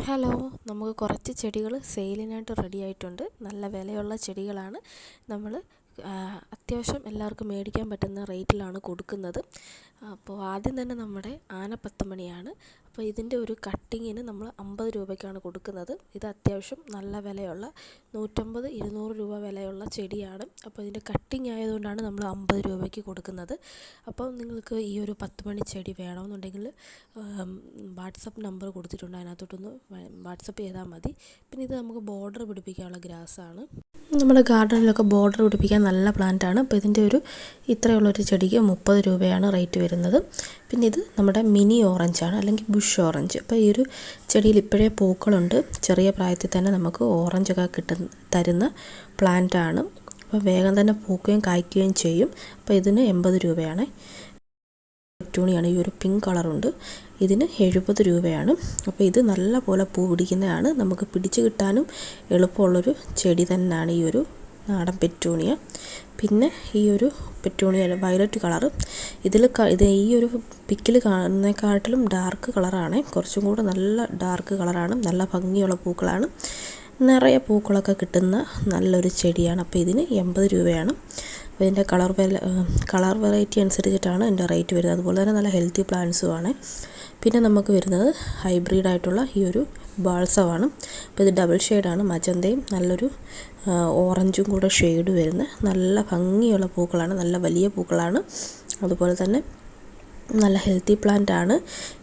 Hello, നമുക്ക് കുറച്ച് ചെടികൾ സെയിലിനായിട്ട് റെഡി ആയിട്ടുണ്ട്. നല്ല വിലയുള്ള ചെടികളാണ്. നമ്മൾ അത്യാവശ്യം എല്ലാവർക്കും മേടിക്കാൻ പറ്റുന്ന റേറ്റിലാണ് കൊടുക്കുന്നത്. അപ്പോൾ ആദ്യം തന്നെ നമ്മുടെ ആനപ്പത്തുമണിയാണ്. അപ്പോൾ ഇതിൻ്റെ ഒരു കട്ടിങ്ങിന് നമ്മൾ 50 രൂപയ്ക്കാണ് കൊടുക്കുന്നത്. ഇത് അത്യാവശ്യം നല്ല വിലയുള്ള 150-200 രൂപ വിലയുള്ള ചെടിയാണ്. അപ്പോൾ ഇതിൻ്റെ കട്ടിങ് ആയതുകൊണ്ടാണ് നമ്മൾ 50 രൂപയ്ക്ക് കൊടുക്കുന്നത്. അപ്പോൾ നിങ്ങൾക്ക് ഈ ഒരു 10 മണി ചെടി വേണമെന്നുണ്ടെങ്കിൽ വാട്സപ്പ് നമ്പർ കൊടുത്തിട്ടുണ്ട്, അതിനകത്തോട്ടൊന്ന് വാട്സപ്പ് ചെയ്താൽ മതി. പിന്നെ ഇത് നമുക്ക് ബോർഡർ പിടിപ്പിക്കാനുള്ള ഗ്രാസാണ്. നമ്മുടെ ഗാർഡനിലൊക്കെ ബോർഡർ പിടിപ്പിക്കാൻ നല്ല പ്ലാന്റാണ്. അപ്പോൾ ഇതിൻ്റെ ഇത്രയുള്ളൊരു ചെടിക്ക് 30 രൂപയാണ് റേറ്റ് വരുന്നത്. പിന്നെ ഇത് നമ്മുടെ മിനി ഓറഞ്ചാണ്, അല്ലെങ്കിൽ ബുഷ് ഓറഞ്ച്. അപ്പോൾ ഈ ഒരു ചെടിയിൽ ഇപ്പോഴേ പൂക്കളുണ്ട്. ചെറിയ പ്രായത്തിൽ തന്നെ നമുക്ക് ഓറഞ്ചൊക്കെ തരുന്ന പ്ലാന്റാണ്. അപ്പോൾ വേഗം തന്നെ പൂക്കുകയും കായ്ക്കുകയും ചെയ്യും. അപ്പോൾ ഇതിന് 80 രൂപയാണ്. പെറ്റൂണിയാണ്, ഈ ഒരു പിങ്ക് കളറുണ്ട്, ഇതിന് 70 രൂപയാണ്. അപ്പോൾ ഇത് നല്ല പോലെ പൂ പിടിക്കുന്നതാണ്. നമുക്ക് പിടിച്ച് കിട്ടാനും എളുപ്പമുള്ളൊരു ചെടി തന്നെയാണ് ഈ ഒരു നാടൻ പെറ്റൂണിയ. പിന്നെ ഈ ഒരു പെറ്റൂണിയ വയലറ്റ് കളറ്, ഇത് ഈ ഒരു പിക്കിൽ കാണുന്നതിനെക്കാട്ടിലും ഡാർക്ക് കളറാണ്. കുറച്ചും കൂടെ നല്ല ഡാർക്ക് കളറാണ്. നല്ല ഭംഗിയുള്ള പൂക്കളാണ്. നിറയെ പൂക്കളൊക്കെ കിട്ടുന്ന നല്ലൊരു ചെടിയാണ്. അപ്പോൾ ഇതിന് 80 രൂപയാണ്. അപ്പോൾ ഇതിൻ്റെ കളർ വെറൈറ്റി അനുസരിച്ചിട്ടാണ് ഇതിൻ്റെ റേറ്റ് വരുന്നത്. അതുപോലെ തന്നെ നല്ല ഹെൽത്തി പ്ലാന്റ്സുമാണ്. പിന്നെ നമുക്ക് വരുന്നത് ഹൈബ്രിഡായിട്ടുള്ള ഈ ഒരു ബാൾസമാണ്. അപ്പോൾ ഇത് ഡബിൾ ഷെയ്ഡാണ്, മജന്തയും നല്ലൊരു ഓറഞ്ചും കൂടെ ഷെയ്ഡ് വരുന്ന നല്ല ഭംഗിയുള്ള പൂക്കളാണ്. നല്ല വലിയ പൂക്കളാണ്. അതുപോലെ തന്നെ നല്ല ഹെൽത്തി പ്ലാന്റ് ആണ്.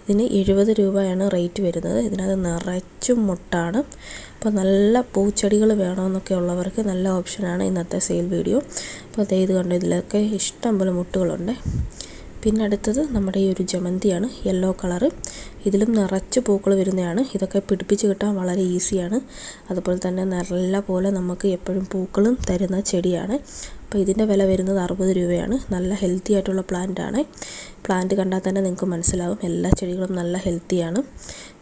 ഇതിന് 70 രൂപയാണ് റേറ്റ് വരുന്നത്. ഇതിനകത്ത് നിറച്ചും മുട്ടാണ്. അപ്പോൾ നല്ല പൂച്ചെടികൾ വേണമെന്നൊക്കെ ഉള്ളവർക്ക് നല്ല ഓപ്ഷനാണ് ഇന്നത്തെ സെയിൽ വീഡിയോ. അപ്പോൾ ഇത് കണ്ടോ, ഇതിലൊക്കെ ഇഷ്ടം പോലെ മുട്ടുകളുണ്ട്. പിന്നെ അടുത്തത് നമ്മുടെ ഈ ഒരു ജമന്തിയാണ്, യെല്ലോ കളറ്. ഇതിലും നിറച്ച് പൂക്കൾ വരുന്നതാണ്. ഇതൊക്കെ പിടിപ്പിച്ച് കിട്ടാൻ വളരെ ഈസിയാണ്. അതുപോലെ തന്നെ നല്ല പോലെ നമുക്ക് എപ്പോഴും പൂക്കളും തരുന്ന ചെടിയാണ്. അപ്പോൾ ഇതിൻ്റെ വില വരുന്നത് 60 രൂപയാണ്. നല്ല ഹെൽത്തി ആയിട്ടുള്ള പ്ലാന്റാണ്. പ്ലാന്റ് കണ്ടാൽ തന്നെ നിങ്ങൾക്ക് മനസ്സിലാവും എല്ലാ ചെടികളും നല്ല ഹെൽത്തിയാണ്.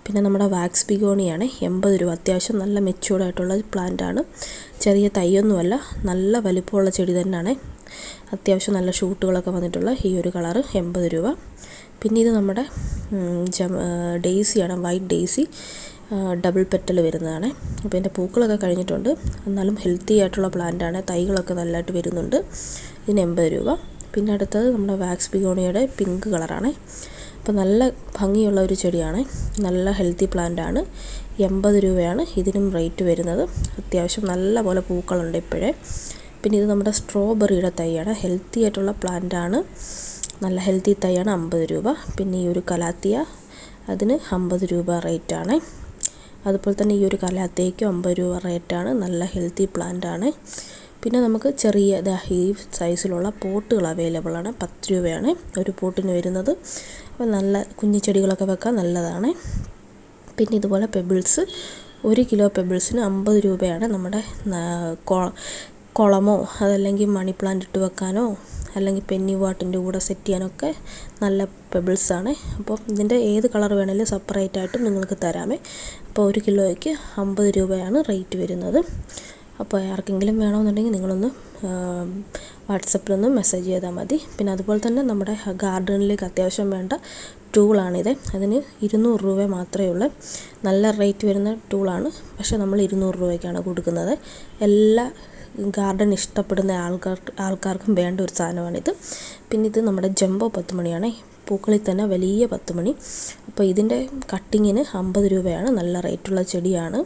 പിന്നെ നമ്മുടെ വാക്സ് ബിഗോണിയാണ്, 80 രൂപ. അത്യാവശ്യം നല്ല മെച്യൂർഡായിട്ടുള്ള പ്ലാന്റാണ്. ചെറിയ തൈയൊന്നുമല്ല, നല്ല വലിപ്പമുള്ള ചെടി തന്നെയാണ്. അത്യാവശ്യം നല്ല ഷൂട്ടുകളൊക്കെ വന്നിട്ടുള്ള ഈ ഒരു കളറ് 80 രൂപ. പിന്നെ ഇത് നമ്മുടെ ഡെയ്സിയാണ്, വൈറ്റ് ഡെയ്സി, ഡബിൾ പെറ്റൽ വരുന്നതാണ്. അപ്പോൾ ഇതിൻ്റെ പൂക്കളൊക്കെ കഴിഞ്ഞിട്ടുണ്ട്. എന്നാലും ഹെൽത്തി ആയിട്ടുള്ള പ്ലാന്റാണ്. തൈകളൊക്കെ നല്ലതായിട്ട് വരുന്നുണ്ട്. ഇതിന് 80 രൂപ. പിന്നെ അടുത്തത് നമ്മുടെ വാക്സ് ബിഗോണിയുടെ പിങ്ക് കളറാണ്. അപ്പോൾ നല്ല ഭംഗിയുള്ള ഒരു ചെടിയാണ്. നല്ല ഹെൽത്തി പ്ലാന്റാണ്. 80 രൂപയാണ് ഇതിനും റേറ്റ് വരുന്നത്. അത്യാവശ്യം നല്ല പോലെ പൂക്കളുണ്ട് ഇപ്പോഴേ. പിന്നെ ഇത് നമ്മുടെ സ്ട്രോബെറിയുടെ തൈയാണ്. ഹെൽത്തി ആയിട്ടുള്ള പ്ലാന്റാണ്. നല്ല ഹെൽത്തി തൈയാണ്, 50 രൂപ. പിന്നെ ഈ ഒരു കലാത്തിയ, അതിന് 50 രൂപ റേറ്റാണ്. അതുപോലെ തന്നെ ഈ ഒരു കലാത്തിയയ്ക്ക് 50 രൂപ റേറ്റാണ്. നല്ല ഹെൽത്തി പ്ലാന്റാണ്. പിന്നെ നമുക്ക് ചെറിയ ഈ സൈസിലുള്ള പോട്ടുകൾ അവൈലബിൾ ആണ്. 10 രൂപയാണ് ഒരു പോട്ടിന് വരുന്നത്. അപ്പോൾ നല്ല കുഞ്ഞു ചെടികളൊക്കെ വെക്കാൻ നല്ലതാണ്. പിന്നെ ഇതുപോലെ പെബിൾസ്, 1 കിലോ പെബിൾസിന് 50 രൂപയാണ്. നമ്മുടെ കുളമോ അതല്ലെങ്കിൽ മണി പ്ലാന്റ് ഇട്ട് വെക്കാനോ അല്ലെങ്കിൽ പെന്നി വാട്ടിൻ്റെ കൂടെ സെറ്റ് ചെയ്യാനൊക്കെ നല്ല പെബിൾസാണ്. അപ്പോൾ ഇതിൻ്റെ ഏത് കളർ വേണമെങ്കിലും സെപ്പറേറ്റ് ആയിട്ടും നിങ്ങൾക്ക് തരാമേ. അപ്പോൾ 1 കിലോയ്ക്ക് 50 രൂപയാണ് റേറ്റ് വരുന്നത്. അപ്പോൾ ആർക്കെങ്കിലും വേണമെന്നുണ്ടെങ്കിൽ നിങ്ങളൊന്ന് വാട്സപ്പിലൊന്ന് മെസ്സേജ് ചെയ്താൽ മതി. പിന്നെ അതുപോലെ തന്നെ നമ്മുടെ ഗാർഡനിലേക്ക് അത്യാവശ്യം വേണ്ട ടൂളാണിത്. അതിന് 200 രൂപ മാത്രമേ ഉള്ളൂ. നല്ല റേറ്റ് വരുന്ന ടൂളാണ്. പക്ഷേ നമ്മൾ 200 രൂപയ്ക്കാണ് കൊടുക്കുന്നത്. എല്ലാ ഗാർഡൻ ഇഷ്ടപ്പെടുന്ന ആൾക്കാർക്കും വേണ്ട ഒരു സാധനമാണിത്. പിന്നെ ഇത് നമ്മുടെ ജംബോ 10 മണിയാണ്, പൂക്കളിൽ തന്നെ വലിയ 10 മണി. അപ്പോൾ ഇതിൻ്റെ കട്ടിങ്ങിന് 50 രൂപയാണ്. നല്ല റേറ്റുള്ള ചെടിയാണ്.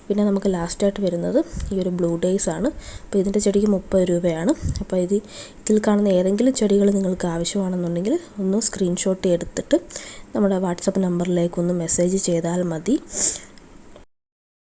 പിന്നെ നമുക്ക് ലാസ്റ്റായിട്ട് വരുന്നത് ഈ ഒരു ബ്ലൂ ഡേയ്സ് ആണ്. അപ്പോൾ ഇതിൻ്റെ ചെടിക്ക് 30 രൂപയാണ്. അപ്പോൾ ഇതിൽ കാണുന്ന ഏതെങ്കിലും ചെടികൾ നിങ്ങൾക്ക് ആവശ്യമാണെന്നുണ്ടെങ്കിൽ ഒന്ന് സ്ക്രീൻഷോട്ട് എടുത്തിട്ട് നമ്മുടെ വാട്സപ്പ് നമ്പറിലേക്കൊന്ന് മെസ്സേജ് ചെയ്താൽ മതി.